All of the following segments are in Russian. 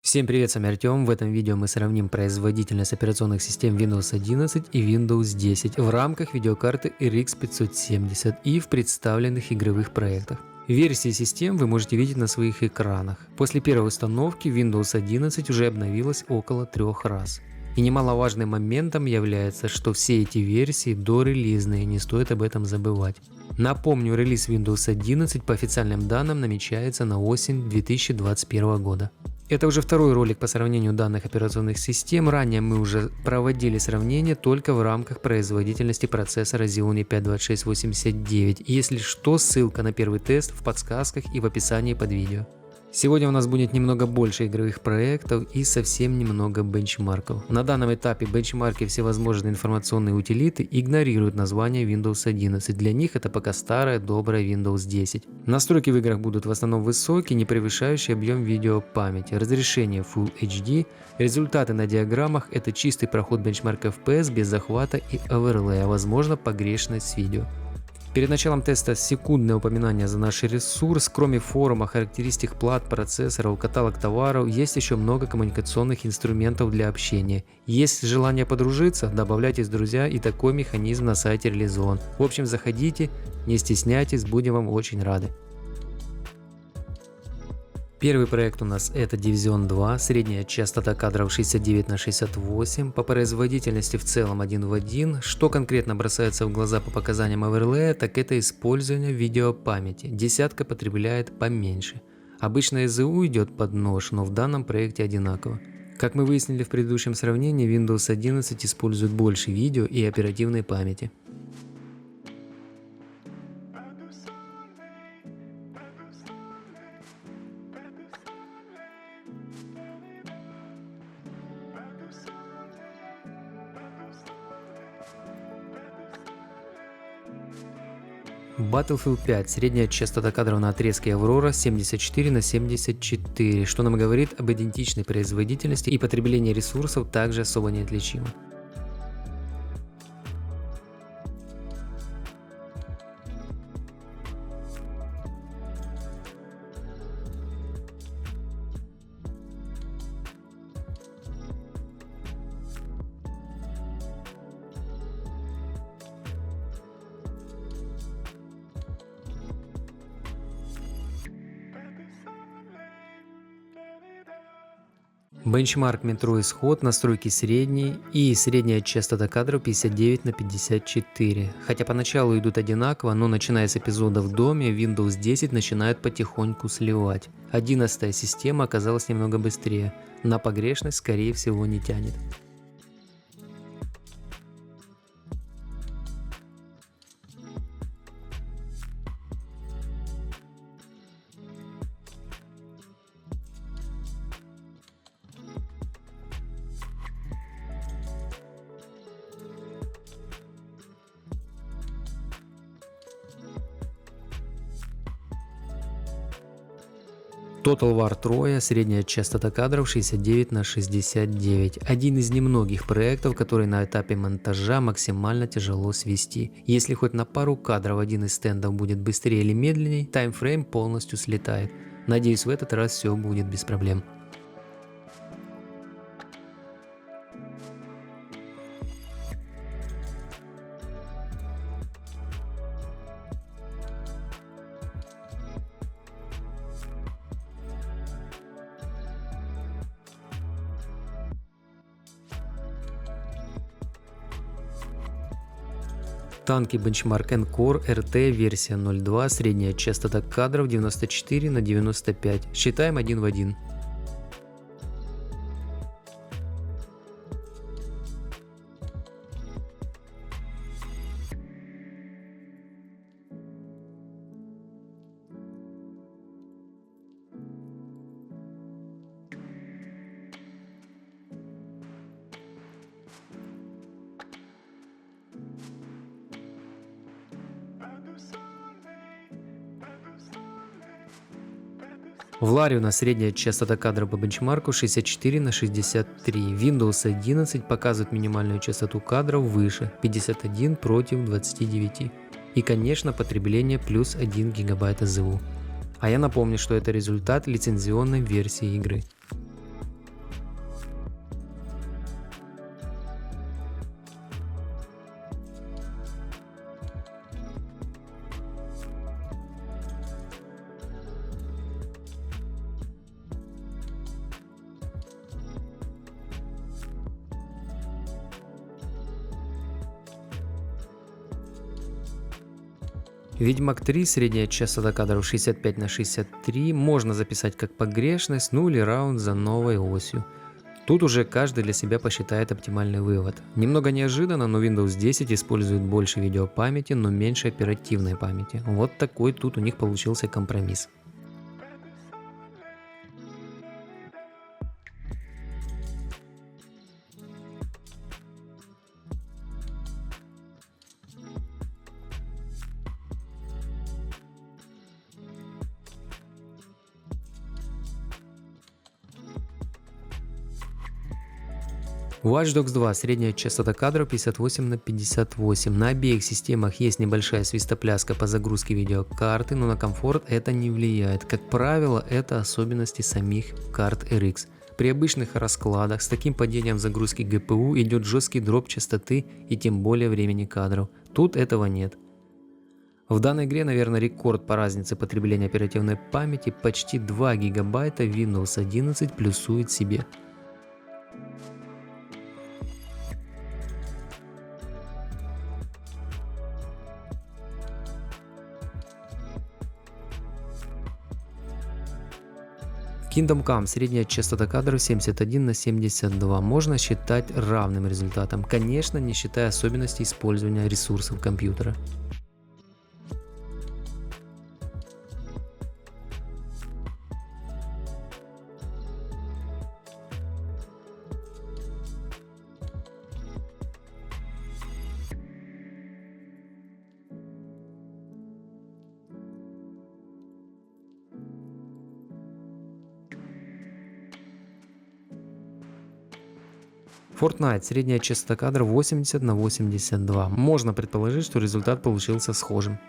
Всем привет, с вами Артем. В этом видео мы сравним производительность операционных систем Windows 11 и Windows 10 в рамках видеокарты RX 570 и в представленных игровых проектах. Версии систем вы можете видеть на своих экранах. После первой установки Windows 11 уже обновилась около 3 раз. И немаловажным моментом является, что все эти версии дорелизные, не стоит об этом забывать. Напомню, релиз Windows 11 по официальным данным намечается на осень 2021 года. Это уже второй ролик по сравнению данных операционных систем. Ранее мы уже проводили сравнение только в рамках производительности процессора Xeon E5-2689. Если что, ссылка на первый тест в подсказках и в описании под видео. Сегодня у нас будет немного больше игровых проектов и совсем немного бенчмарков. На данном этапе бенчмарки всевозможные информационные утилиты игнорируют название Windows 11. Для них это пока старая добрая Windows 10. Настройки в играх будут в основном высокие, не превышающие объем видеопамяти. Разрешение Full HD. Результаты на диаграммах — это чистый проход бенчмарка FPS без захвата и оверлея, возможно погрешность с видео. Перед началом теста секундное упоминание за наш ресурс. Кроме форума, характеристик плат, процессоров, каталог товаров, есть еще много коммуникационных инструментов для общения. Есть желание подружиться? Добавляйтесь в друзья, и такой механизм на сайте реализован. В общем, заходите, не стесняйтесь, будем вам очень рады. Первый проект у нас это Division 2, средняя частота кадров 69×68, по производительности в целом 1 в 1. Что конкретно бросается в глаза по показаниям оверлея, так это использование видеопамяти. Десятка потребляет поменьше. Обычно ЭЗУ идет под нож, но в данном проекте одинаково. Как мы выяснили в предыдущем сравнении, Windows 11 использует больше видео и оперативной памяти. Battlefield 5. Средняя частота кадров на отрезке Aurora 74×74, что нам говорит об идентичной производительности, и потребление ресурсов также особо неотличимо. Бенчмарк метро исход, настройки средней и средняя частота кадров 59×54. Хотя поначалу идут одинаково, но начиная с эпизода в доме, Windows 10 начинает потихоньку сливать. 11-я система оказалась немного быстрее, на погрешность скорее всего не тянет. Total War 3, средняя частота кадров 69×69. Один из немногих проектов, который на этапе монтажа максимально тяжело свести. Если хоть на пару кадров один из стендов будет быстрее или медленнее, таймфрейм полностью слетает. Надеюсь, в этот раз все будет без проблем. Танки бенчмарк Encore RT версия 0.2, средняя частота кадров 94×95. Считаем 1 в 1. В Ларе у нас средняя частота кадра по бенчмарку 64×63. Windows 11 показывает минимальную частоту кадров выше 51 против 29. И конечно потребление плюс 1 ГБ ЭЗУ. А я напомню, что это результат лицензионной версии игры. Ведьмак 3, средняя частота кадров 65/63, можно записать как погрешность, ну или раунд за новой осью. Тут уже каждый для себя посчитает оптимальный вывод. Немного неожиданно, но Windows 10 использует больше видеопамяти, но меньше оперативной памяти. Вот такой тут у них получился компромисс. Watch Dogs 2, средняя частота кадров 58/58. На обеих системах есть небольшая свистопляска по загрузке видеокарты, но на комфорт это не влияет. Как правило, это особенности самих карт RX. При обычных раскладах с таким падением загрузки GPU идет жесткий дроп частоты и тем более времени кадров. Тут этого нет. В данной игре, наверное, рекорд по разнице потребления оперативной памяти, почти 2 гигабайта Windows 11 плюсует себе. Kingdom Come, средняя частота кадров 71/72, можно считать равным результатом, конечно, не считая особенностей использования ресурсов компьютера. Fortnite, средняя частота кадров 80/82. Можно предположить, что результат получился схожим.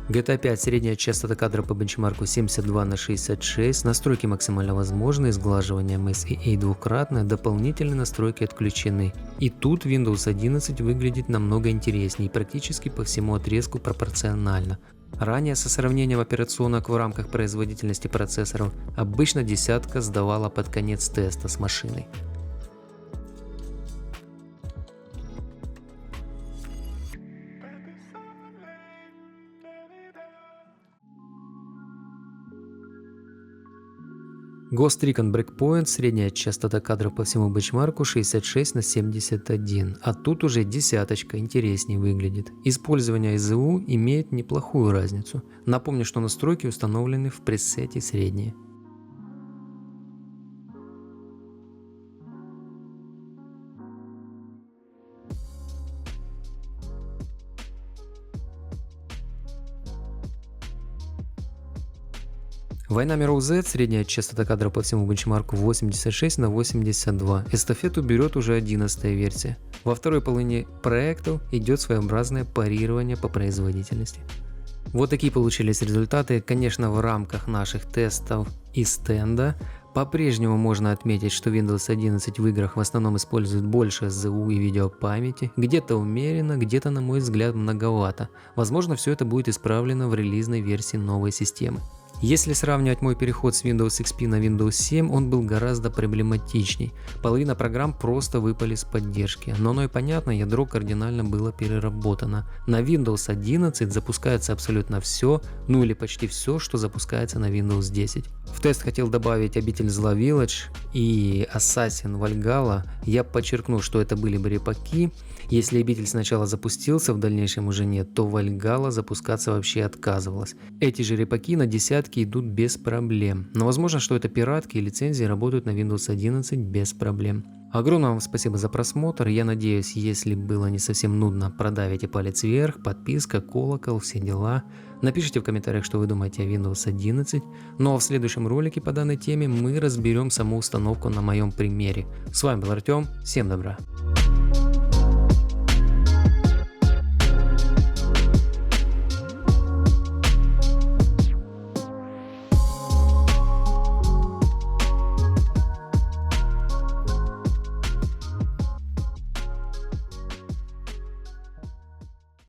GTA 5, средняя частота кадра по бенчмарку 72/66, настройки максимально возможны, сглаживание MSEA двукратное, дополнительные настройки отключены. И тут Windows 11 выглядит намного интереснее и практически по всему отрезку пропорционально. Ранее со сравнением операционок в рамках производительности процессоров обычно десятка сдавала под конец теста с машиной. Ghost Recon Breakpoint, средняя частота кадров по всему бенчмарку 66/71, а тут уже десяточка интереснее выглядит. Использование ИЗУ имеет неплохую разницу. Напомню, что настройки установлены в пресете средние. Война миров Z, средняя частота кадров по всему бенчмарку 86/82. Эстафету берет уже 11-я версия. Во второй половине проектов идет своеобразное парирование по производительности. Вот такие получились результаты, конечно, в рамках наших тестов и стенда. По-прежнему можно отметить, что Windows 11 в играх в основном использует больше СЗУ и видеопамяти, где-то умеренно, где-то, на мой взгляд, многовато. Возможно, все это будет исправлено в релизной версии новой системы. Если сравнивать мой переход с Windows XP на Windows 7, он был гораздо проблематичней. Половина программ просто выпали с поддержки, но оно и понятно, ядро кардинально было переработано. На Windows 11 запускается абсолютно все, ну или почти все, что запускается на Windows 10. В тест хотел добавить Обитель Зла Village и Assassin Valhalla. Я подчеркну, что это были бы репаки. Если Обитель сначала запустился, в дальнейшем уже нет, то Valhalla запускаться вообще отказывалась. Эти же репаки на десятки идут без проблем. Но возможно, что это пиратки и лицензии работают на Windows 11 без проблем. Огромное вам спасибо за просмотр. Я надеюсь, если было не совсем нудно, продавите палец вверх, подписка, колокол, все дела. Напишите в комментариях, что вы думаете о Windows 11. Ну а в следующем ролике по данной теме мы разберем саму установку на моем примере. С вами был Артем. Всем добра.